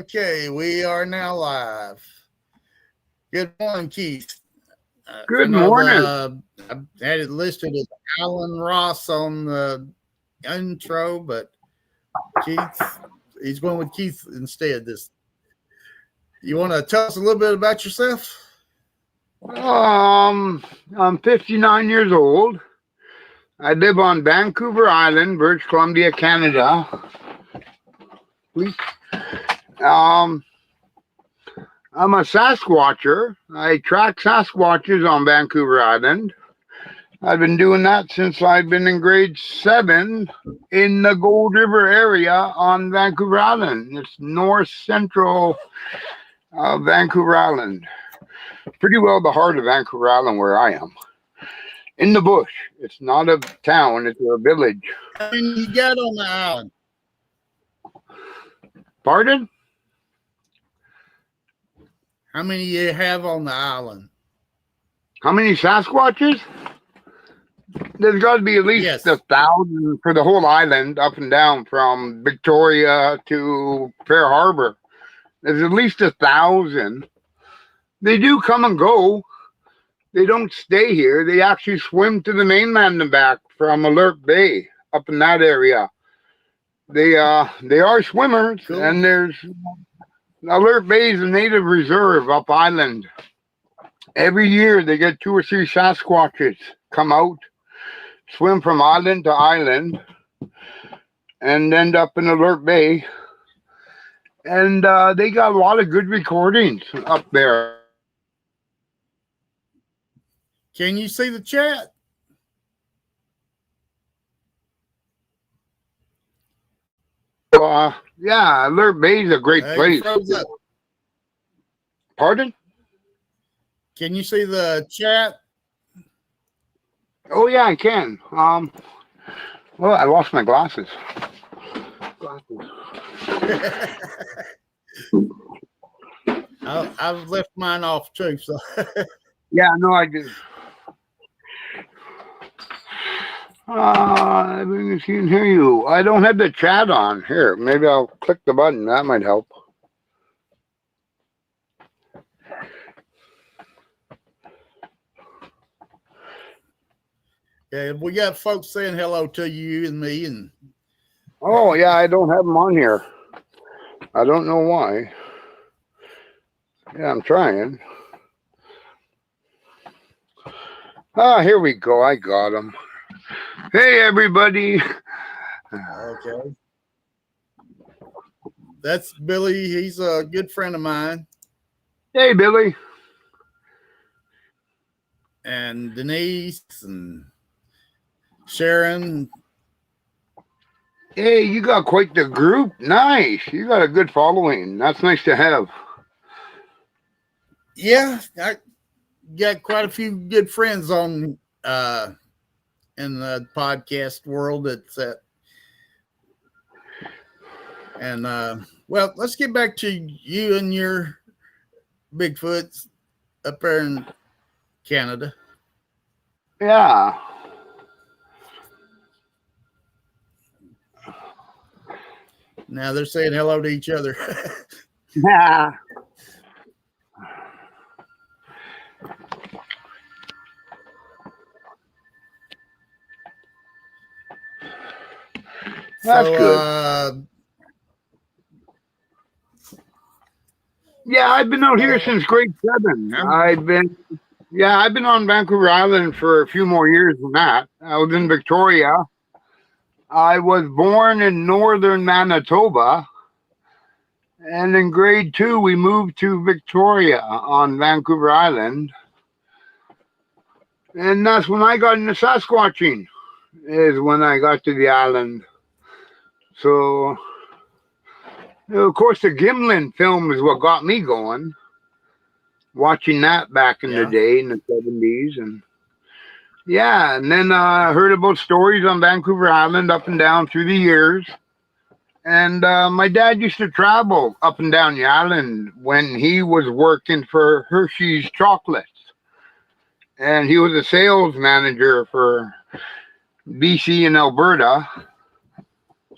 Okay, we are now live. Good morning, Keith. Good morning. I had it listed as Alan Ross on the intro, but Keith, he's going with Keith instead. You want to tell us a little bit about yourself? I'm 59 years old. I live on Vancouver Island, British Columbia, Canada. Please. I'm a Sasquatcher. I track Sasquatches on Vancouver Island. I've been doing that since I've been in grade 7 in the Gold River area on Vancouver Island. It's north central Vancouver Island. Pretty well the heart of Vancouver Island where I am. In the bush. It's not a town, it's a village. How many you got on the island? Pardon? How many you have on the island? How many Sasquatches? There's got to be at least 1,000 for the whole island, up and down from Victoria to Fair Harbor. There's at least 1,000. They do come and go. They don't stay here. They actually swim to the mainland and back from Alert Bay, up in that area. They are swimmers, cool. And there's Alert Bay is a native reserve up island. Every year they get 2 or 3 Sasquatches come out, swim from island to island, and end up in Alert Bay. And they got a lot of good recordings up there. Can you see the chat? Yeah, Alert Bay is a great place. Pardon? Can you see the chat? Oh yeah, I can. Well, I lost my glasses. I've left mine off too. So yeah, no, I did. I can hear you. I don't have the chat on. Here, maybe I'll click the button. That might help. Yeah, we got folks saying hello to you and me. And oh, yeah, I don't have them on here. I don't know why. Yeah, I'm trying. Here we go. I got them. Hey, everybody. Okay. That's Billy. He's a good friend of mine. Hey, Billy. And Denise and Sharon. Hey, you got quite the group. Nice. You got a good following. That's nice to have. Yeah, I got quite a few good friends on in the podcast world. Well, let's get back to you and your Bigfoots up there in Canada. Yeah. Now they're saying hello to each other. Yeah. That's good. Yeah, I've been out here since grade 7. I've been on Vancouver Island for a few more years than that. I was in Victoria. I was born in northern Manitoba, and in grade 2 we moved to Victoria on Vancouver Island, and that's when I got into Sasquatching. Is when I got to the island. So, of course, the Gimlin film is what got me going. Watching that back in the day in the 70s, and yeah, and then I heard about stories on Vancouver Island up and down through the years. And my dad used to travel up and down the island when he was working for Hershey's Chocolates. And he was a sales manager for BC and Alberta.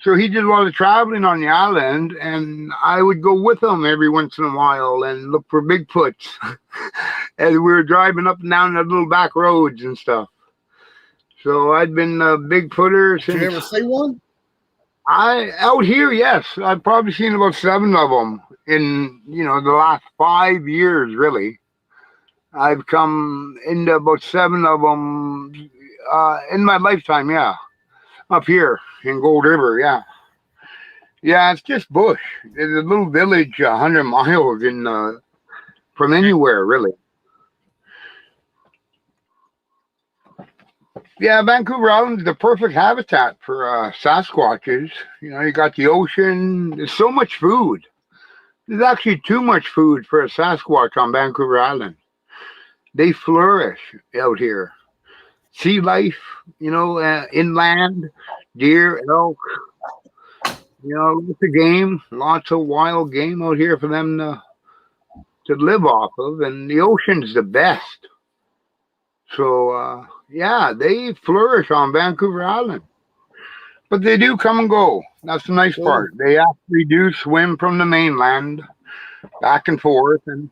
So he did a lot of traveling on the island, and I would go with him every once in a while and look for Bigfoots as we were driving up and down the little back roads and stuff. So I'd been a Bigfooter since. Did you ever see one? Out here, yes. I've probably seen about 7 of them in the last 5 years. Really, I've come into about 7 of them in my lifetime. Yeah, up here in Gold River. Yeah. Yeah, it's just bush. It's a little village, 100 miles from anywhere, really. Yeah, Vancouver Island's the perfect habitat for Sasquatches. You got the ocean. There's so much food. There's actually too much food for a Sasquatch on Vancouver Island. They flourish out here. Sea life, inland, deer, elk. Lots of game, lots of wild game out here for them to live off of, and the ocean's the best. So, yeah, they flourish on Vancouver Island. But they do come and go. That's the nice part. They actually do swim from the mainland back and forth. And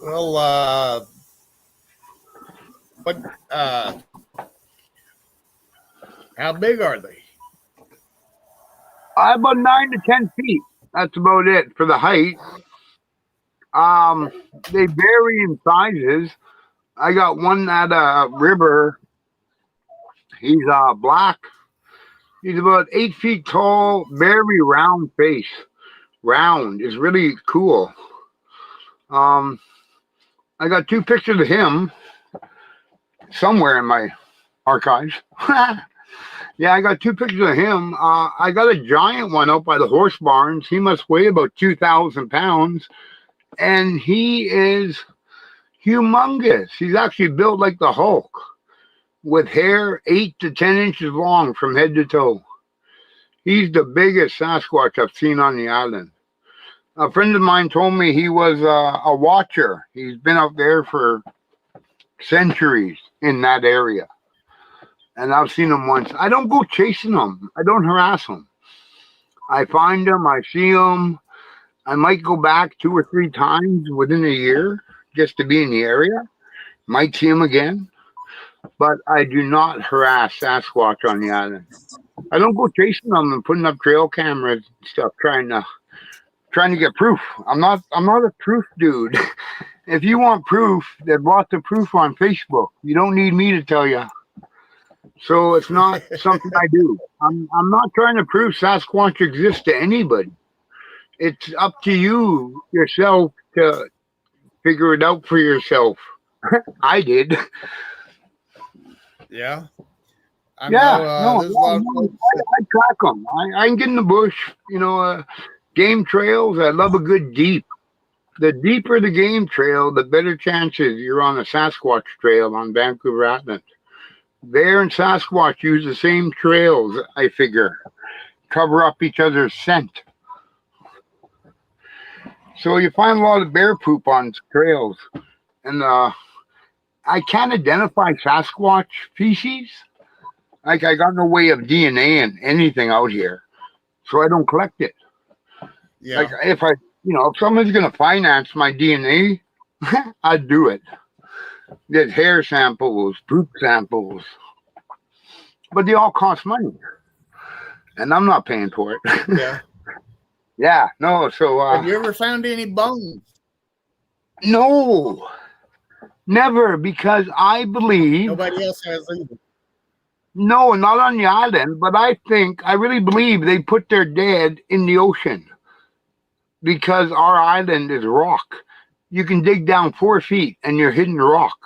well, but how big are they? About 9 to 10 feet. That's about it for the height. They vary in sizes. I got one at a river. He's black. He's about 8 feet tall, very round face. Round is really cool. I got 2 pictures of him somewhere in my archives. Yeah, I got 2 pictures of him. I got a giant one out by the horse barns. He must weigh about 2,000 pounds. And he is humongous. He's actually built like the Hulk with hair 8 to 10 inches long from head to toe. He's the biggest Sasquatch I've seen on the island. A friend of mine told me he was a watcher. He's been out there for centuries in that area. And I've seen him once. I don't go chasing them. I don't harass them. I find them. I see them. I might go back 2 or 3 times within a year just to be in the area. Might see them again. But I do not harass Sasquatch on the island. I don't go chasing them and putting up trail cameras and stuff, trying to get proof. I'm not a proof dude. If you want proof, there's lots of proof on Facebook. You don't need me to tell you. So it's not something I do. I'm not trying to prove Sasquatch exists to anybody. It's up to you yourself to figure it out for yourself. I did. Yeah. I track them. I can get in the bush, game trails. I love a good deep. The deeper the game trail, the better chances you're on a Sasquatch trail on Vancouver Island. Bear and Sasquatch use the same trails, I figure. Cover up each other's scent. So you find a lot of bear poop on trails. And I can't identify Sasquatch feces. Like, I got no way of DNA and anything out here. So I don't collect it. Yeah. Like, if someone's going to finance my DNA, I'd do it. Get hair samples, poop samples. But they all cost money. And I'm not paying for it. Yeah. Yeah, no, so... have you ever found any bones? No. Never, because I believe... Nobody else has either. No, not on the island, but I really believe they put their dead in the ocean. Because our island is rock. You can dig down 4 feet and you're hitting rock.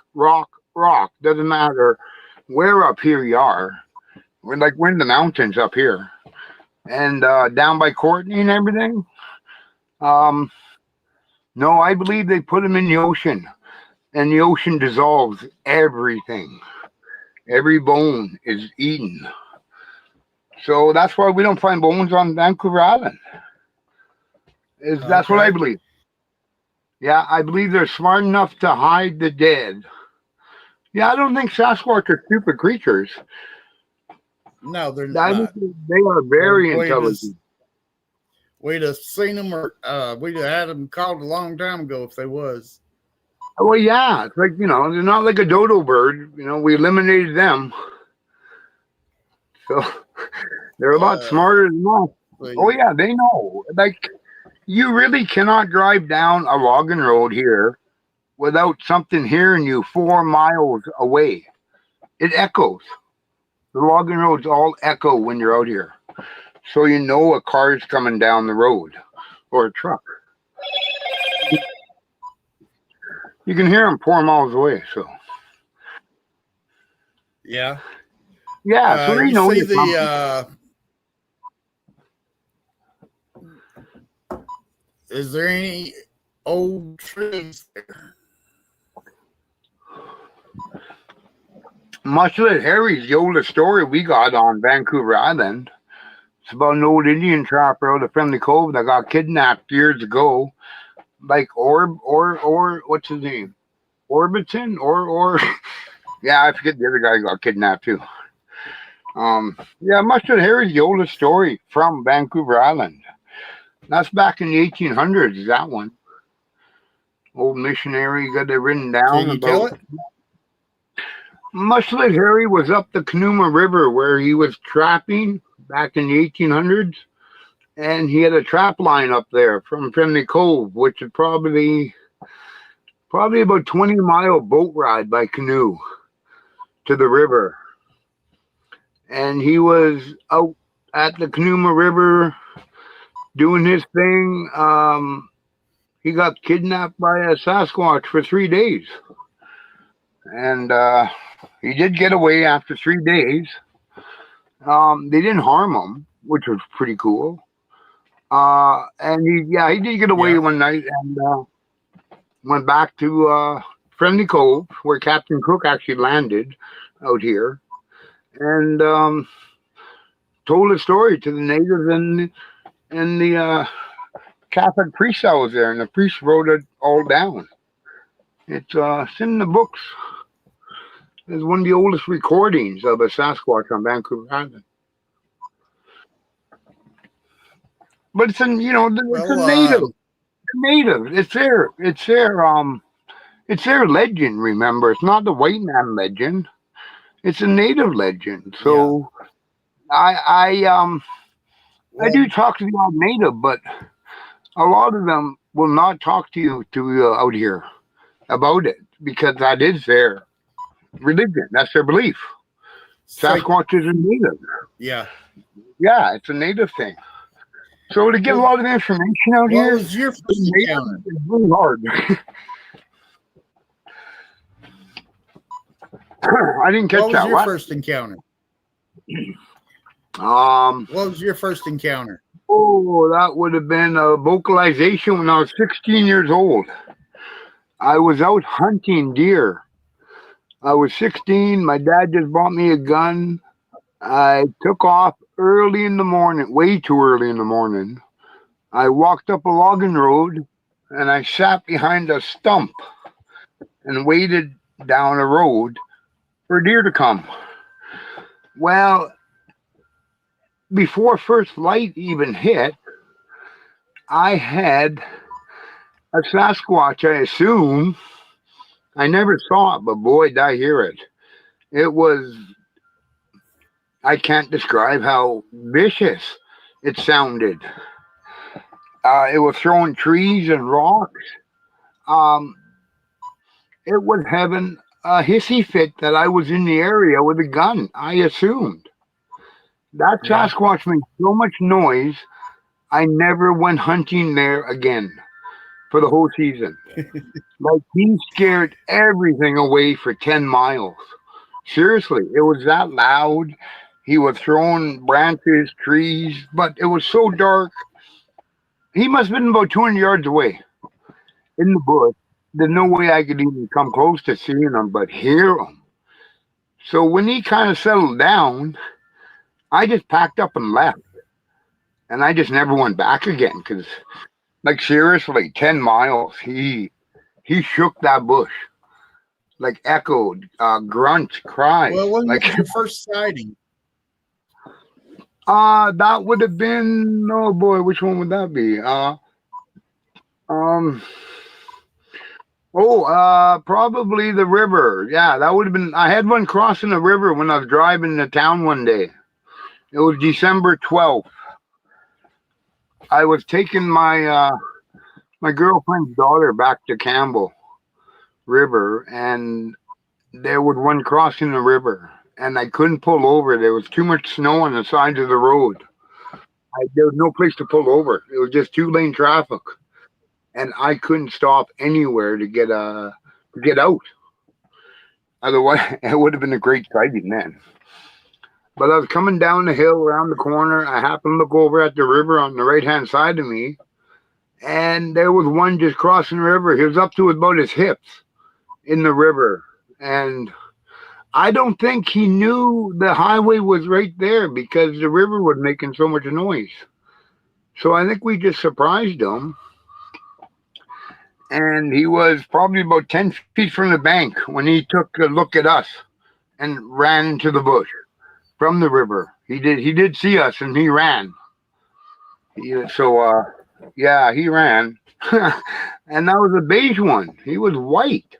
Doesn't matter where up here you are. We're in the mountains up here. And down by Courtney and everything. No, I believe they put them in the ocean. And the ocean dissolves everything. Every bone is eaten. So that's why we don't find bones on Vancouver Island. That's what I believe. Yeah, I believe they're smart enough to hide the dead. Yeah, I don't think Sasquatch are stupid creatures. No, they're I think not. they are very intelligent. We'd have seen them, or we'd have had them called a long time ago if they was. Well, yeah, it's like, they're not like a dodo bird. We eliminated them. So they're a lot smarter than us. Oh, yeah, they know. Like, you really cannot drive down a logging road here without something hearing you 4 miles away. It echoes. The logging roads all echo when you're out here. So you know a car's coming down the road or a truck. You can hear them 4 miles away. So yeah, so they know see the. Is there any old trees there? Mushlet Harry's the oldest story we got on Vancouver Island. It's about an old Indian trapper out of Friendly Cove that got kidnapped years ago. Like or what's his name? Orbiton or yeah, I forget the other guy got kidnapped too. Mushlet Harry's the oldest story from Vancouver Island. That's back in the 1800s. That one, old missionary got it written down. Can you tell it? Mushlet Harry was up the Canooma River where he was trapping back in the 1800s, and he had a trap line up there from Friendly Cove, which is probably about 20-mile boat ride by canoe to the river. And he was out at the Canooma River doing his thing. He got kidnapped by a Sasquatch for 3 days. And he did get away after 3 days. They didn't harm him, which was pretty cool. And he did get away one night and went back to Friendly Cove, where Captain Cook actually landed out here, and told his story to the natives and the Catholic priest that was there, and the priest wrote it all down. It's in the books. It's one of the oldest recordings of a Sasquatch on Vancouver Island. But it's a native. It's their legend. Remember, it's not the white man legend. It's a native legend. So I do talk to the old native, but a lot of them will not talk to you out here about it because that is their religion. That's their belief. Sasquatch is a native. Yeah, it's a native thing. So to get a lot of information out here, what was your first encounter? It's really hard. I didn't catch that. What was your first encounter? What was your first encounter? Oh, that would have been a vocalization when I was 16 years old. I was out hunting deer. I was 16. My dad just bought me a gun. I took off early in the morning, way too early in the morning. I walked up a logging road and I sat behind a stump and waited down a road for deer to come. Well, before first light even hit, I had a Sasquatch, I assume. I never saw it, but boy, did I hear it. It was, I can't describe how vicious it sounded. It was throwing trees and rocks. It was having a hissy fit that I was in the area with a gun, I assumed. That Sasquatch made so much noise, I never went hunting there again for the whole season. Like, he scared everything away for 10 miles. Seriously, it was that loud. He was throwing branches, trees, but it was so dark. He must have been about 200 yards away in the bush. There's no way I could even come close to seeing him, but hear him. So when he kind of settled down, I just packed up and left. And I just never went back again because, like, seriously, 10 miles, he shook that bush. like echoed, grunt, cry. Well, when Like was your first sighting? that would have been, oh boy, which one would that be? Um probably the river. Yeah, that would have been. I had one crossing the river when I was driving to town one day. It was December 12th. I was taking my girlfriend's daughter back to Campbell River, and there was one crossing the river, and I couldn't pull over. There was too much snow on the sides of the road. There was no place to pull over. It was just two-lane traffic, and I couldn't stop anywhere to get out. Otherwise, it would have been a great sighting then. But I was coming down the hill around the corner. I happened to look over at the river on the right hand side of me, and there was one just crossing the river. He was up to about his hips in the river. And I don't think he knew the highway was right there because the river was making so much noise. So I think we just surprised him. And he was probably about 10 feet from the bank when he took a look at us and ran into the bush from the river. He did see us and he ran. Yeah, he ran. And that was a beige one. He was white.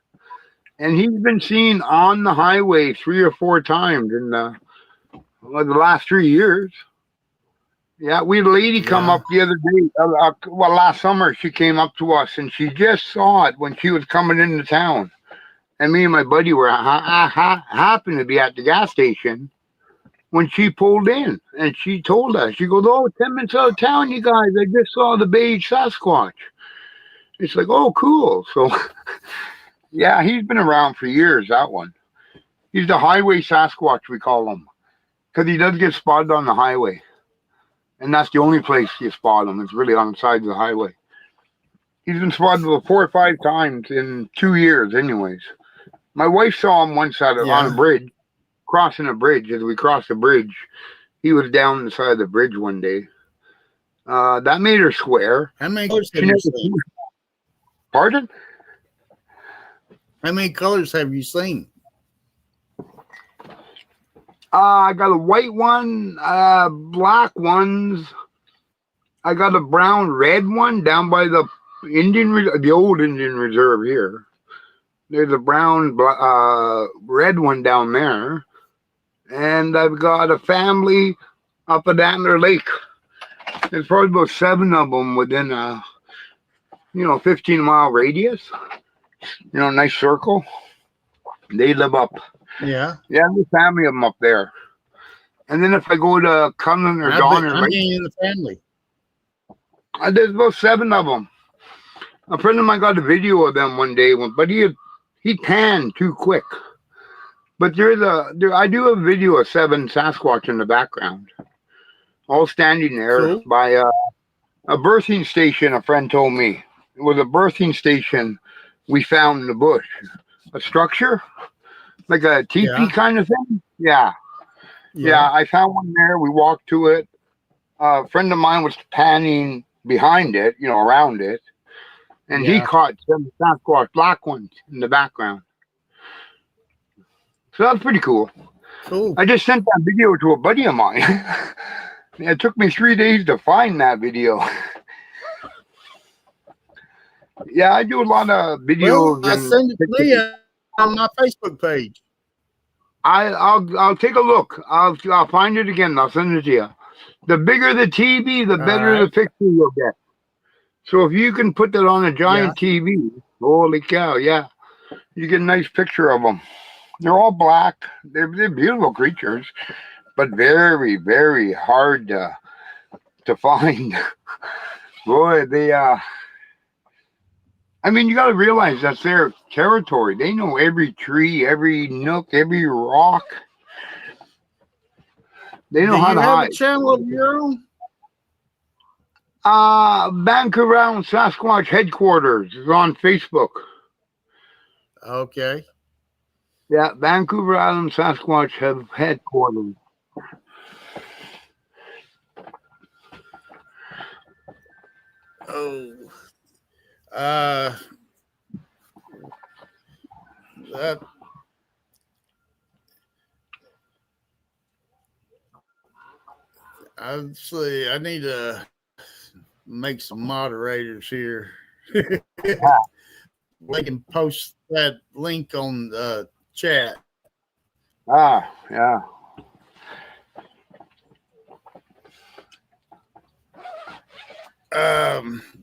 And he's been seen on the highway 3 or 4 times in the last 3 years. Yeah, we had a lady come Yeah. up the other day. Last summer she came up to us and she just saw it when she was coming into town. And me and my buddy were happened to be at the gas station when she pulled in, and she told us, she goes, "Oh, 10 minutes out of town, you guys. I just saw the beige Sasquatch." It's like, oh, cool. So, yeah, he's been around for years, that one. He's the highway Sasquatch, we call him, because he does get spotted on the highway. And that's the only place you spot him. It's really on the side of the highway. He's been spotted 4 or 5 times in 2 years, anyways. My wife saw him once on a Yeah. bridge, crossing a bridge. As we crossed the bridge, he was down the side of the bridge one day. That made her swear. How many colors She have you never seen? Pardon? How many colors have you seen? I got a white one, black ones. I got a brown red one down by the the old Indian Reserve here. There's a brown red one down there, and I've got a family up at Antler Lake. There's probably about 7 of them within a 15-mile radius. Nice circle. They live up. Yeah. Yeah, there's a family of them up there. And then if I go to Cumberland or Donner How Lake, many in the family? there's about 7 of them. A friend of mine got a video of them one day, but he panned too quick. But I do have a video of 7 Sasquatch in the background, all standing there Cool. by a birthing station. A friend told me it was a birthing station we found in the bush, a structure like a teepee Yeah. kind of thing. Yeah, I found one there. We walked to it. A friend of mine was panning behind it, around it, and he Yeah. caught 7 Sasquatch black ones in the background. So that's pretty cool. Cool. I just sent that video to a buddy of mine. It took me 3 days to find that video. Yeah, I do a lot of videos. Well, I send it to me on my Facebook page. I'll take a look. I'll find it again. I'll send it to you. The bigger the TV, the better the picture you'll get. So if you can put that on a giant TV, holy cow, yeah, you get a nice picture of them. They're all black. They're beautiful creatures, but very, very hard to find. Boy, you got to realize that's their territory. They know every tree, every nook, every rock. They know how to hide. Do you have a channel of your own? Vancouver Island Sasquatch Headquarters is on Facebook. Okay. Yeah, Vancouver Island Sasquatch Headquarters. Oh. I'd I need to make some moderators here. We can post that link on the chat. Yeah.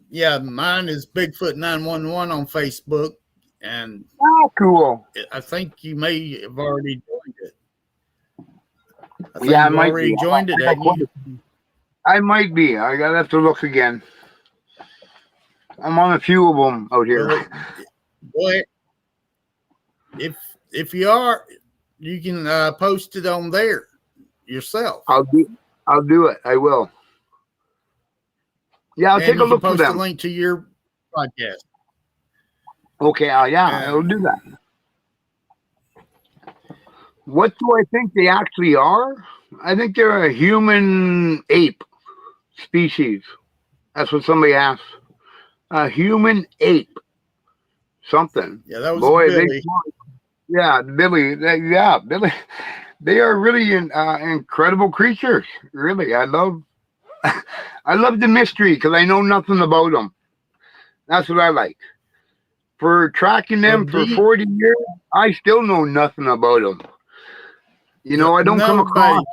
Yeah, mine is Bigfoot 911 on Facebook, and cool. I think you may have already joined it. I think Yeah, I you've might already be. joined it, haven't you? I might be. I gotta have to look again. I'm on a few of them out here. Well, if you are, you can post it on there yourself. I'll do it. I will. Yeah, I'll take a look for them. Post a link to your podcast. Okay. I'll do that. What do I think they actually are? I think they're a human ape species. That's what somebody asked. A human ape. Something. Yeah, that was Billy. Billy. Billy. They are really incredible creatures. Really, I love the mystery because I know nothing about them. That's what I like. For tracking them for 40 years, I still know nothing about them. You know, I don't come across.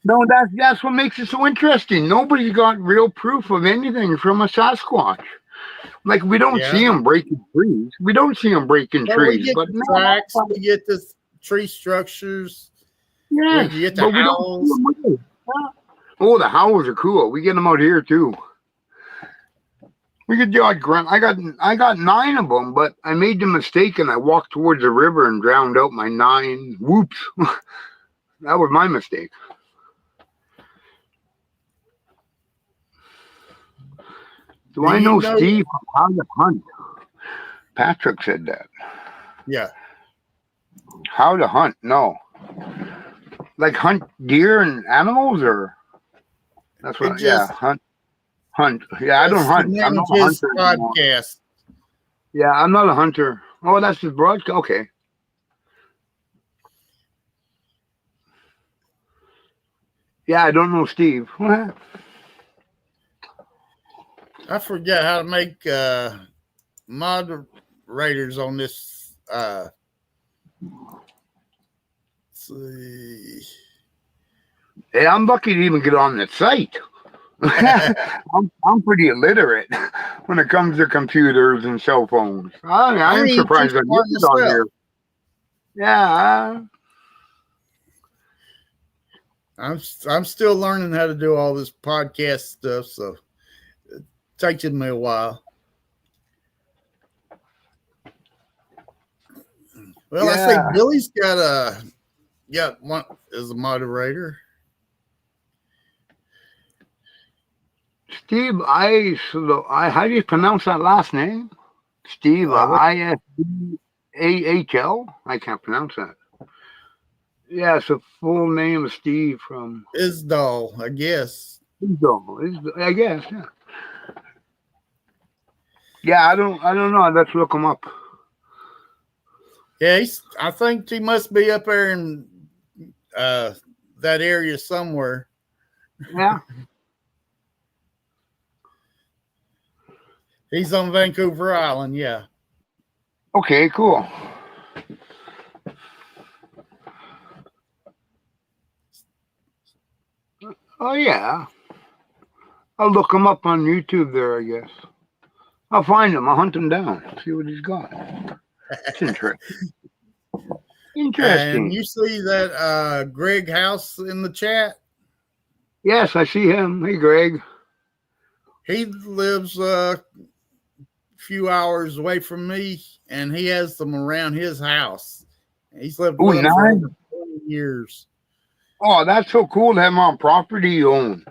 No, that's what makes it so interesting. Nobody's got real proof of anything from a Sasquatch. Like we don't see them breaking trees. We don't see them breaking trees. We get the tracks. We get the tree structures. Yeah, we get the howls. Oh, the howls are cool. We get them out here too. We get the odd grunt. I got 9 of them, but I made the mistake and I walked towards the river and drowned out my 9. Whoops. That was my mistake. Do I know Steve from How to Hunt? Patrick said that. Yeah. How to hunt? No. Like hunt deer and animals, or that's what? Hunt. Yeah, I don't hunt. I'm not a hunter. Podcast. Yeah, I'm not a hunter. Oh, that's his broadcast. Okay. Yeah, I don't know Steve. What? I forget how to make moderators on this. Let's see. Hey, I'm lucky to even get on the site. I'm pretty illiterate when it comes to computers and cell phones. I'm surprised I get on here. Yeah. I'm still learning how to do all this podcast stuff, so it takes me a while. Well, I think Billy's got one as a moderator. Steve, how do you pronounce that last name? Steve, ISDAHL? I can't pronounce that. Yeah, it's a full name of Steve from Isdall, I guess. I guess, yeah. Yeah, I don't know. I'd have to look him up. Yeah, I think he must be up there in that area somewhere. Yeah. He's on Vancouver Island, yeah. Okay, cool. Oh, yeah. I'll look him up on YouTube there, I guess. I'll find him. I'll hunt him down. See what he's got. It's interesting. And you see that Greg House in the chat? Yes, I see him. Hey, Greg. He lives a few hours away from me, and he has them around his house. He's lived with them for over 20 years. Oh, that's so cool to have him on property you own.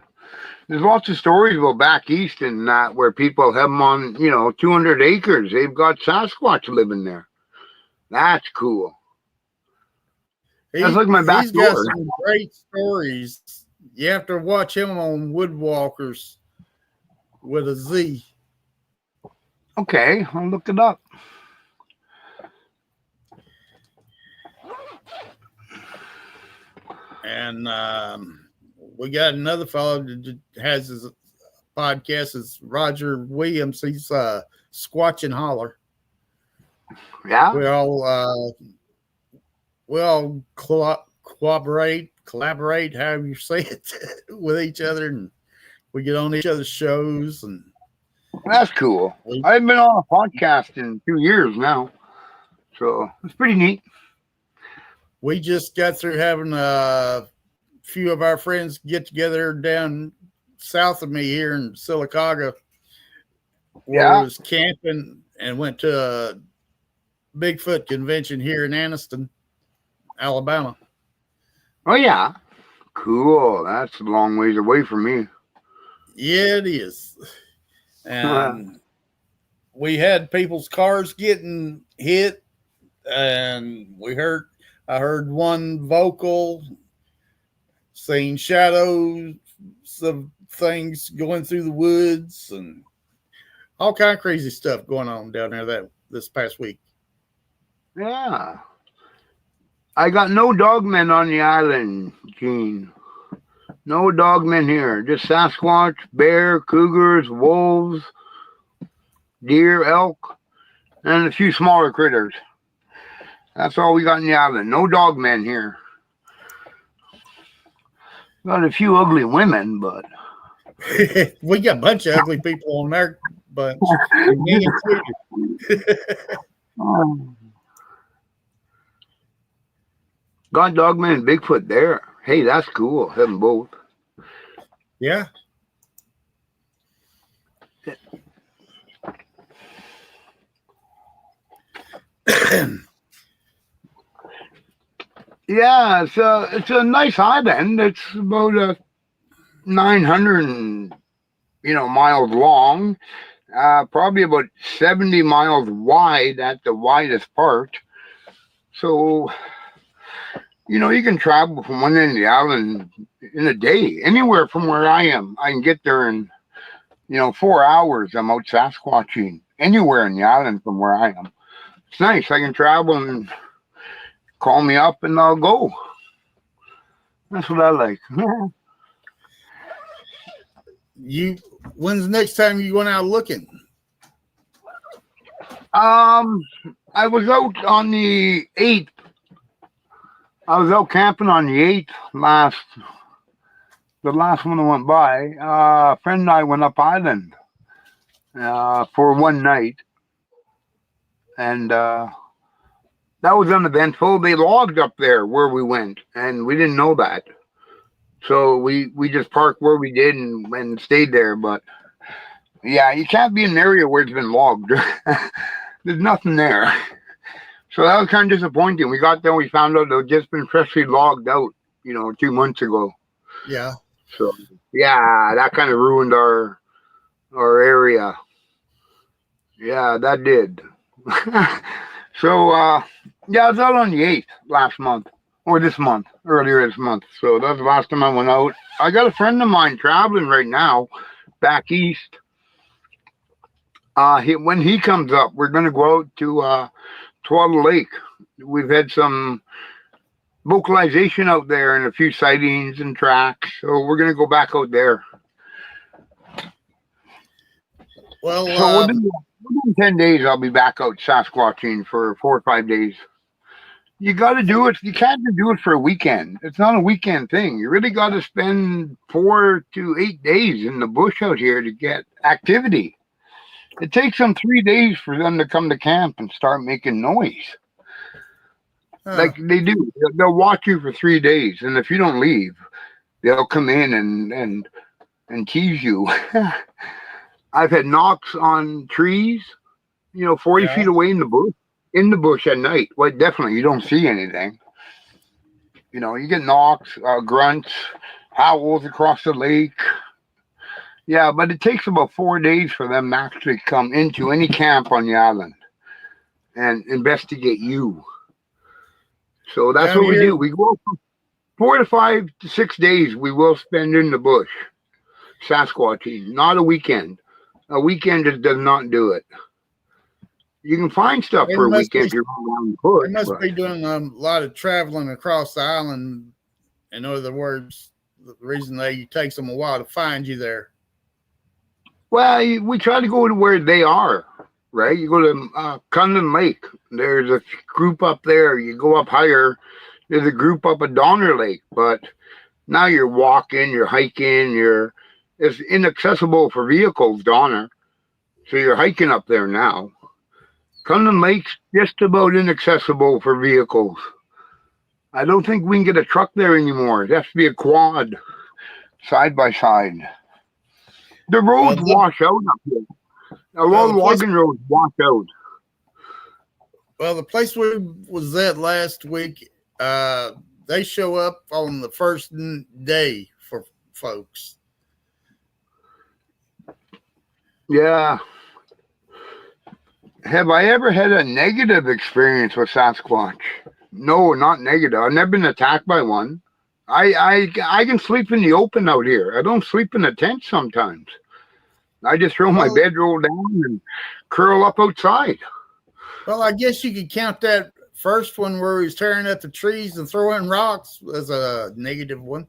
There's lots of stories about back east and that where people have them on, 200 acres. They've got Sasquatch living there. That's cool. That's like my back door. He's got some great stories. You have to watch him on Woodwalkers with a Z. Okay, I'll look it up. And we got another fellow that has his podcast. It's Roger Williams. He's Squatch and Holler. Yeah. We all collaborate, however you say it, with each other, and we get on each other's shows. And that's cool. I've been on a podcast in 2 years now, so it's pretty neat. We just got through having a few of our friends get together down south of me here in Sylacauga, where we was camping and went to a Bigfoot convention here in Anniston, Alabama. Oh, yeah. Cool. That's a long ways away from me. Yeah, it is. And we had people's cars getting hit, and I heard one vocal, seen shadows of things going through the woods, and all kind of crazy stuff going on down there this past week. Yeah. I got no dogmen on the island, Gene. No dogmen here. Just Sasquatch, bear, cougars, wolves, deer, elk, and a few smaller critters. That's all we got in the island. No dogmen here. Got a few ugly women, but we got a bunch of ugly people on there, but me included. Got Dogman and Bigfoot there. Hey, that's cool. Have them both. Yeah. Yeah, it's a nice island. It's about 900 miles long, probably about 70 miles wide at the widest part. So, you can travel from one end of the island in a day, anywhere from where I am. I can get there in, 4 hours. I'm out Sasquatching anywhere in the island from where I am. It's nice. I can travel and call me up and I'll go. That's what I like. When's the next time you went out looking? I was out on the 8th. I was out camping on the 8th the last one that went by. A friend and I went up island for one night. And that was uneventful. They logged up there where we went, and we didn't know that. So we just parked where we did and stayed there. But yeah, you can't be in an area where it's been logged. There's nothing there. So that was kind of disappointing. We got there, we found out they'd just been freshly logged out, 2 months ago. Yeah. So yeah, that kind of ruined our area. Yeah, that did. So yeah, I was out on the 8th last month, or earlier this month. So that's the last time I went out. I got a friend of mine traveling right now back east. When he comes up, we're going to go out to Twaddle Lake. We've had some vocalization out there and a few sightings and tracks. So we're going to go back out there. Well, so within 10 days, I'll be back out Sasquatching for 4 or 5 days. You got to do it. You can't do it for a weekend. It's not a weekend thing. You really got to spend 4 to 8 days in the bush out here to get activity. It takes them 3 days for them to come to camp and start making noise. Like they do. They'll watch you for 3 days, and if you don't leave, they'll come in and tease you. I've had knocks on trees, 40 feet away in the bush at night. Well, definitely, you don't see anything. You get knocks, grunts, howls across the lake. Yeah, but it takes about 4 days for them to actually come into any camp on the island and investigate you. So that's what we do. We go from 4 to 5 to 6 days we will spend in the bush, Sasquatching, not a weekend. A weekend just does not do it. You can find stuff for a weekend if you're around the bush. They must be doing a lot of traveling across the island In other words, the reason it takes them a while to find you there. Well, we try to go to where they are, right? You go to Cunlin Lake. There's a group up there. You go up higher. There's a group up at Donner Lake, but now you're walking, you're hiking, it's inaccessible for vehicles, Donner. So you're hiking up there now. Cunlin Lake's just about inaccessible for vehicles. I don't think we can get a truck there anymore. It has to be a quad, side by side. The roads wash out up here. A lot of logging roads wash out. Well, the place we was at last week, they show up on the first day for folks. Yeah. Have I ever had a negative experience with Sasquatch? No, not negative. I've never been attacked by one. I can sleep in the open out here. I don't sleep in a tent sometimes. I just throw my bedroll down and curl up outside. Well, I guess you could count that first one where he's tearing at the trees and throwing rocks as a negative one.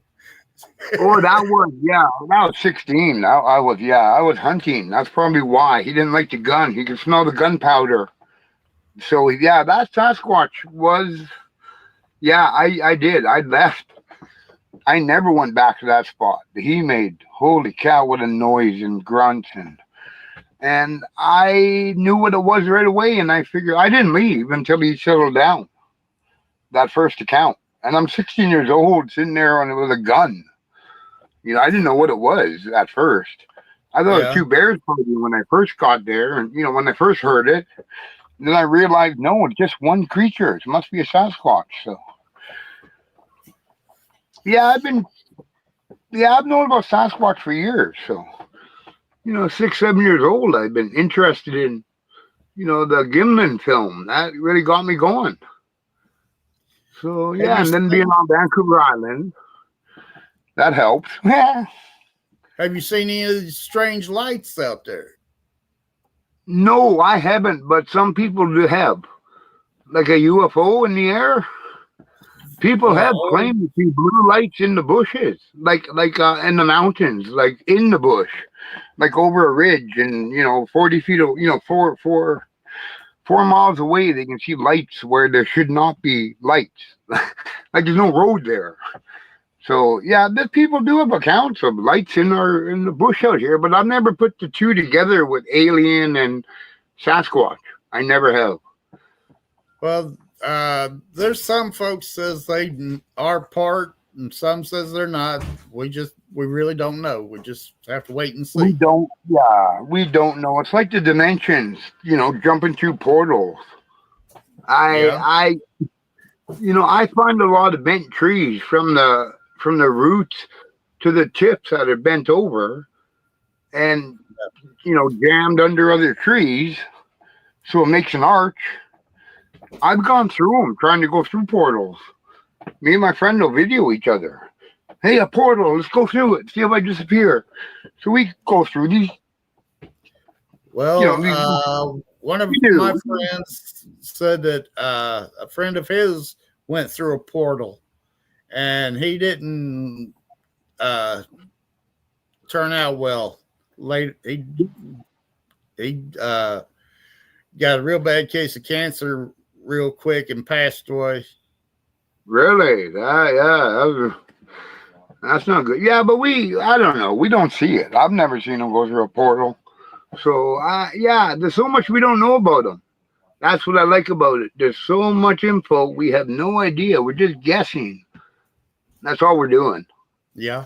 Oh, that was 16. I was hunting. That's probably why. He didn't like the gun. He could smell the gunpowder. So, yeah, that Sasquatch was, I did. I left. I never went back to that spot. He made, holy cow, what a noise and grunt. And I knew what it was right away, and I figured I didn't leave until he settled down. That first account. And I'm 16 years old, sitting there with a gun. You know, I didn't know what it was at first. I thought it was two bears fighting when I first got there, and when I first heard it. Then I realized, no, it's just one creature. It must be a Sasquatch. So, I've known about Sasquatch for years. So, 6, 7 years old, I've been interested in, the Gimlin film. That really got me going. So, and then being on Vancouver Island, that helped. Have you seen any of these strange lights out there? No, I haven't, but some people do have. Like a UFO in the air. People have claimed to see blue lights in the bushes, like in the mountains, like in the bush, like over a ridge, and 40 feet, 4 miles away, they can see lights where there should not be lights. Like there's no road there. So people do have accounts of lights in the bush out here, but I've never put the two together with alien and Sasquatch. I never have. Well, there's some folks says they are part, and some says they're not. We really don't know. We just have to wait and see. We don't know. It's like the dimensions, jumping through portals. I find a lot of bent trees from the roots to the tips that are bent over and jammed under other trees, so it makes an arch. I've gone through them trying to go through portals. Me and my friend will video each other. Hey, a portal, let's go through it, see if I disappear. So we go through these. Well, one of my friends said that a friend of his went through a portal and he didn't turn out well. He got a real bad case of cancer real quick and passed away. Really? That's not good. Yeah, but I don't know. We don't see it. I've never seen them go through a portal. So, there's so much we don't know about them. That's what I like about it. There's so much info. We have no idea. We're just guessing. That's all we're doing. Yeah.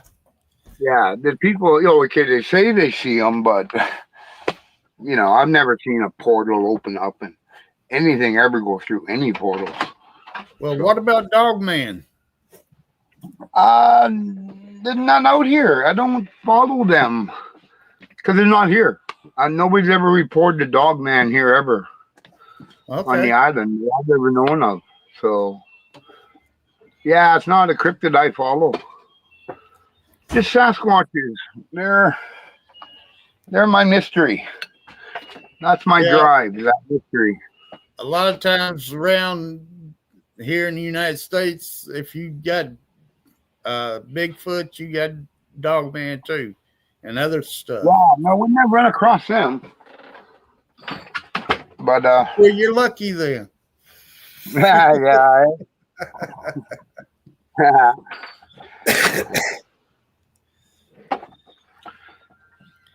Yeah. The people, they say they see them, but, I've never seen a portal open up and anything ever go through any portals. Well, what about Dogman? They're not out here. I don't follow them because they're not here. Nobody's ever reported a Dogman here ever on the island that I've ever known of. So, it's not a cryptid I follow. Just Sasquatches. They're my mystery. That's my drive, that mystery. A lot of times around here in the United States, if you got Bigfoot, you got Dogman too, and other stuff. Yeah, no, we never run across them. But well, you're lucky then. Yeah.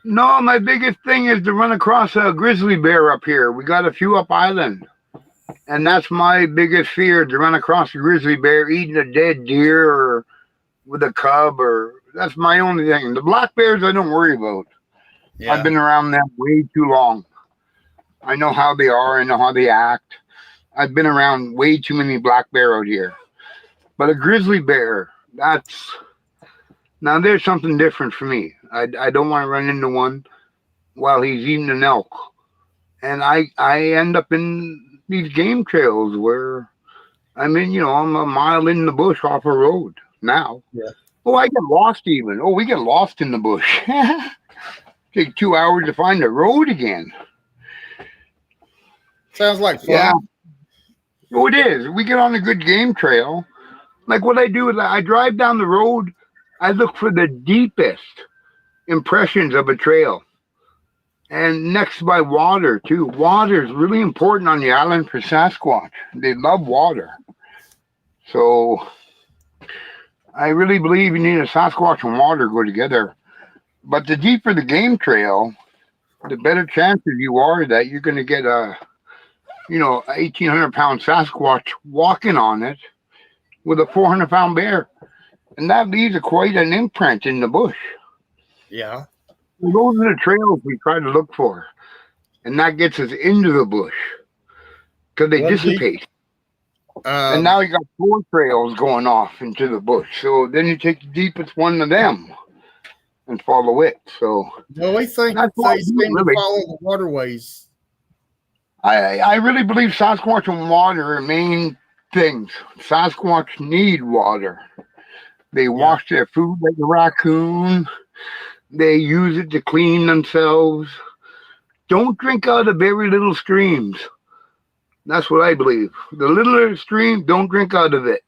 No, my biggest thing is to run across a grizzly bear up here. We got a few up island. And that's my biggest fear, to run across a grizzly bear eating a dead deer or with a cub, or that's my only thing. The black bears I don't worry about. Yeah. I've been around them way too long. I know how they are, I know how they act. I've been around way too many black bear out here. But a grizzly bear, now there's something different for me. I don't want to run into one while he's eating an elk. And I end up in these game trails where I'm a mile in the bush off a road now. Yeah. Oh, I get lost even. Oh, we get lost in the bush. Take 2 hours to find the road again. Sounds like fun. Yeah. Oh, it is. We get on a good game trail. Like what I do is I drive down the road. I look for the deepest impressions of a trail. And next by water, too. Water is really important on the island for Sasquatch. They love water. So I really believe you need a Sasquatch and water go together. But the deeper the game trail, the better chances you are that you're going to get a 1,800-pound Sasquatch walking on it with a 400-pound bear. And that leaves quite an imprint in the bush. Yeah. Those are the trails we try to look for. And that gets us into the bush because they dissipate. And now you got 4 trails going off into the bush. So then you take the deepest one of them and follow it. So we think they seem to follow the waterways. I really believe Sasquatch and water are main things. Sasquatch need water. They wash their food like a raccoon. They use it to clean themselves. Don't drink out of very little streams. That's what I believe. The littler stream, don't drink out of it.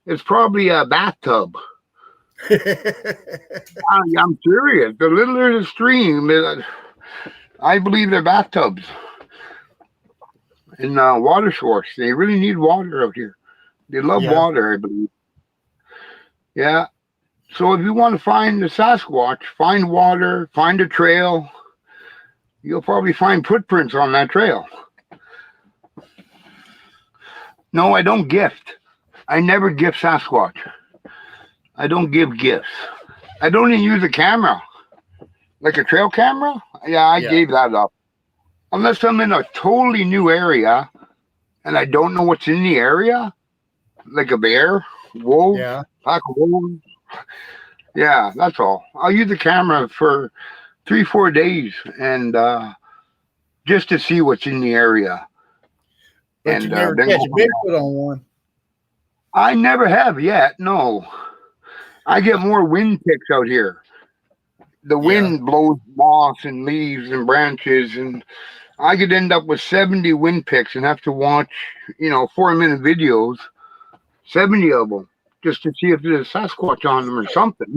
It's probably a bathtub. I'm serious. The littler the stream, I believe they're bathtubs. And water source. They really need water out here. They love water, I believe. Yeah. So if you want to find the Sasquatch, find water, find a trail, you'll probably find footprints on that trail. No, I don't gift. I never gift Sasquatch. I don't give gifts. I don't even use a camera. Like a trail camera? Yeah, I gave that up. Unless I'm in a totally new area and I don't know what's in the area, like a bear, wolf, pack of wolves. Yeah, that's all. I'll use the camera for 3-4 days and just to see what's in the area. But and you never catch a Bigfoot on one. I never have yet. No, I get more wind picks out here. The wind blows moss and leaves and branches, and I could end up with 70 wind picks and have to watch, 4-minute videos, 70 of them, just to see if there's a Sasquatch on them or something.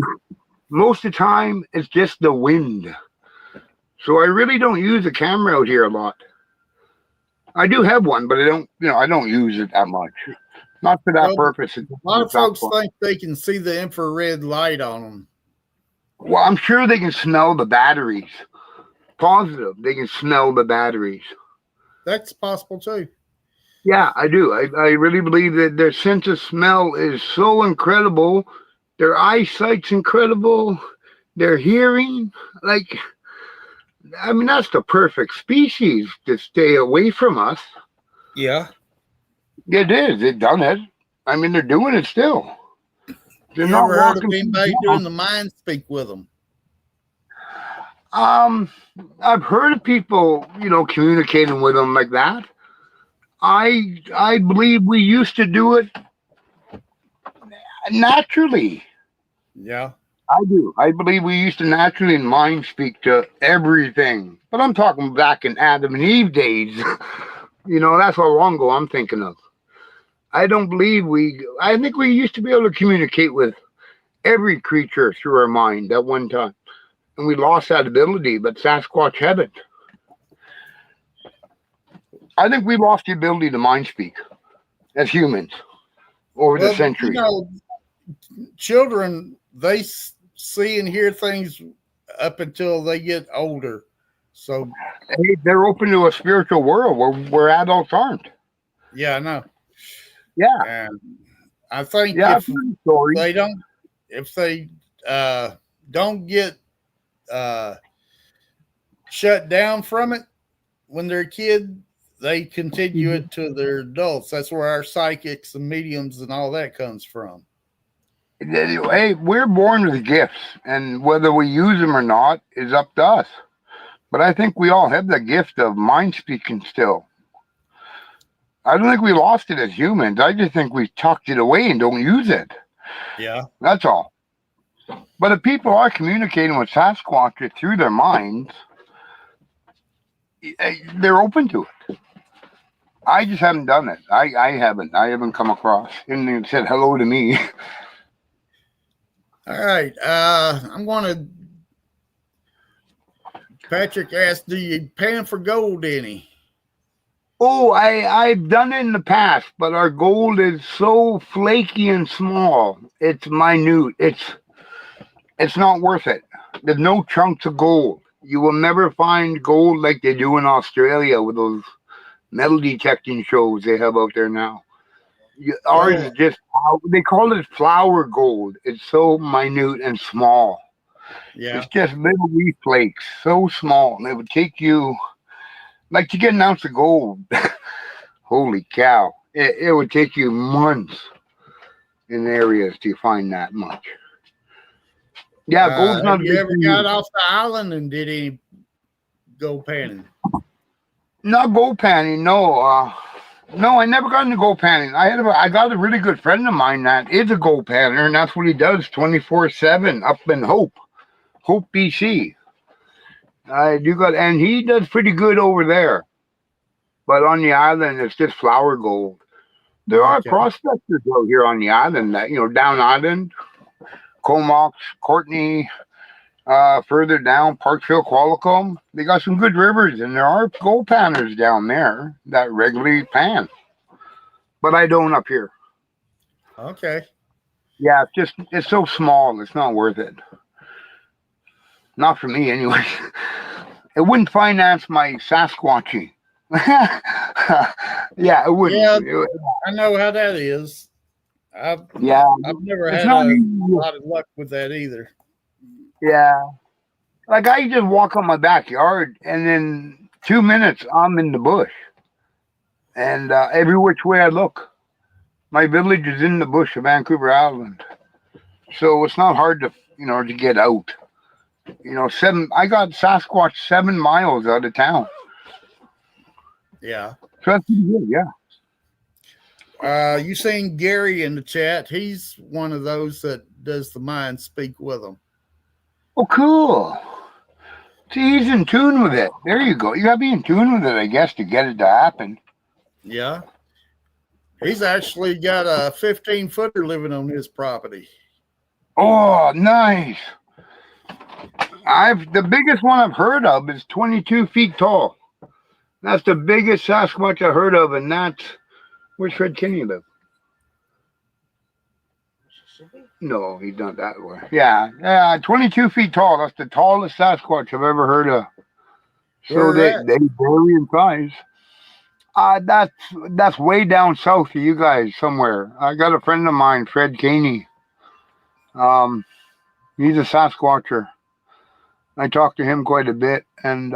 Most of the time, it's just the wind. So I really don't use the camera out here a lot. I do have one, but I don't use it that much. Not for that purpose. A lot of folks think they can see the infrared light on them. Well, I'm sure they can smell the batteries. Positive, they can smell the batteries. That's possible too. Yeah, I do. I really believe that their sense of smell is so incredible. Their eyesight's incredible. Their hearing, that's the perfect species to stay away from us. Yeah. It is. They've done it. They're doing it still. They're not heard of anybody doing the mind speak with them? I've heard of people, communicating with them like that. I believe we used to do it naturally. Yeah. I do. I believe we used to naturally mind speak to everything. But I'm talking back in Adam and Eve days. That's how long ago I'm thinking of. I don't believe I think we used to be able to communicate with every creature through our mind at one time. And we lost that ability, but Sasquatch haven't. I think we lost the ability to mind speak as humans over the centuries. Children, they see and hear things up until they get older. So they're open to a spiritual world where adults aren't. Yeah, I know. Yeah. And I think if they don't get shut down from it when they're a kid, they continue it to their adults. That's where our psychics and mediums and all that comes from. Hey, we're born with gifts, and whether we use them or not is up to us. But I think we all have the gift of mind speaking still. I don't think we lost it as humans. I just think we tucked it away and don't use it. Yeah. That's all. But if people are communicating with Sasquatch through their minds, they're open to it. I just haven't done it. I haven't come across. And said hello to me. All right. I'm going to. Patrick asked, do you pan for gold any? Oh, I've done it in the past, but our gold is so flaky and small. It's minute. It's not worth it. There's no chunks of gold. You will never find gold like they do in Australia with those metal detecting shows they have out there now. Ours is just, they call it flour gold. It's so minute and small. Yeah. It's just little wee flakes, so small. And it would take you, like to get an ounce of gold, holy cow. It would take you months in areas to find that much. Yeah, gold's not. Have you ever got off the island and did any gold panning? Not gold panning, no. No, I never got into gold panning. I got a really good friend of mine that is a gold panner, and that's what he does 24/7 up in Hope, BC. And he does pretty good over there. But on the island, it's just flour gold. There are prospectors out here on the island that, down island, Comox, Courtney, further down, Parkville, Qualicum. They got some good rivers, and there are gold panners down there that regularly pan. But I don't up here. Okay. Yeah, it's so small, it's not worth it. Not for me, anyway. It wouldn't finance my Sasquatching. Yeah, it wouldn't. Yeah, I know how that is. I've never had a lot of luck with that either. Yeah. Like I just walk on my backyard and in 2 minutes I'm in the bush. And every which way I look, my village is in the bush of Vancouver Island. So it's not hard to, to get out. I got Sasquatch 7 miles out of town. Yeah. So that's pretty good, yeah. You seen Gary in the chat? He's one of those that does the mind speak with them. Oh, cool. See, he's in tune with it. There you go. You got to be in tune with it, I guess, to get it to happen. Yeah. He's actually got a 15-footer living on his property. Oh, nice. The biggest one I've heard of is 22 feet tall. That's the biggest Sasquatch I heard of, and that's where's Fred Kinney live? No, he's not that way. Yeah, 22 feet tall. That's the tallest Sasquatch I've ever heard of. So they vary in size. That's way down south of you guys somewhere. I got a friend of mine, Fred Kinney. He's a Sasquatcher. I talk to him quite a bit, and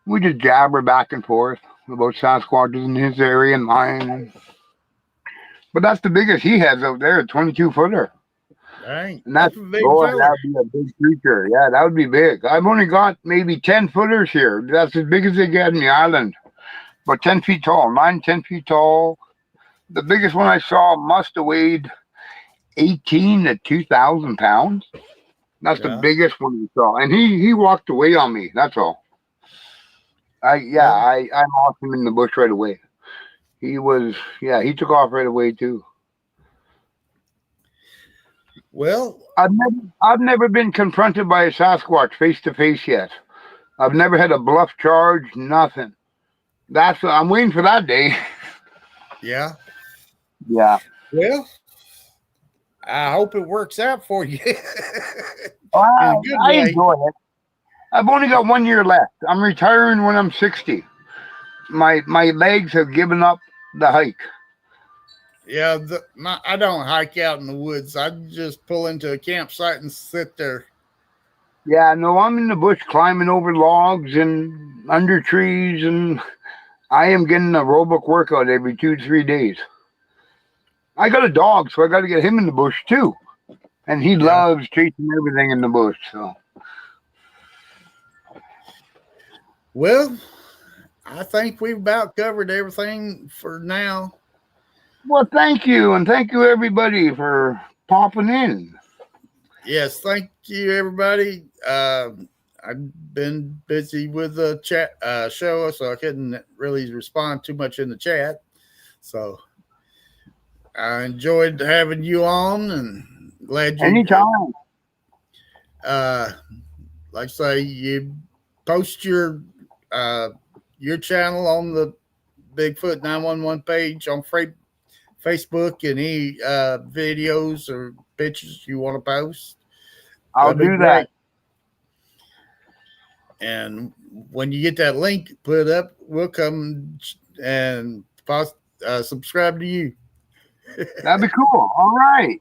we just jabber back and forth about Sasquatches in his area and mine. But that's the biggest he has out there, a 22-footer. Dang, and that's a big fella. That would be a big creature. Yeah, that would be big. I've only got maybe 10-footers here. That's as big as they get in the island. But 10 feet tall, 10 feet tall. The biggest one I saw must have weighed 18 to 2,000 pounds. That's the biggest one we saw. And he walked away on me. That's all. I lost him in the bush right away. He took off right away too. Well, I've never been confronted by a Sasquatch face to face yet. I've never had a bluff charge, nothing. I'm waiting for that day. yeah. Yeah. Well, I hope it works out for you. Well, In a good I way. enjoy it. I've only got 1 year left. I'm retiring when I'm 60. My legs have given up the hike. Yeah, I don't hike out in the woods. I just pull into a campsite and sit there. Yeah, no, I'm in the bush climbing over logs and under trees, and I am getting an aerobic workout every 2 to 3 days. I got a dog, so I got to get him in the bush too, and he loves chasing everything in the bush. So, well, I think we've about covered everything for now. well, thank you, and thank you everybody for popping in. Yes, thank you everybody. I've been busy with the chat show, so I couldn't really respond too much in the chat. So I enjoyed having you on, and glad you. Anytime. Like I say, you post your channel on the Bigfoot 911 page on Facebook, and any videos or pictures you want to post. I'll do that. And when you get that link put up, we'll come and subscribe to you. That'd be cool. All right.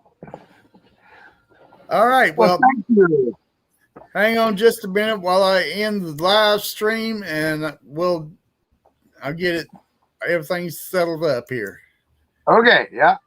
All right. Well, thank you. Hang on just a minute while I end the live stream, and I'll get it. Everything's settled up here. Okay. Yeah.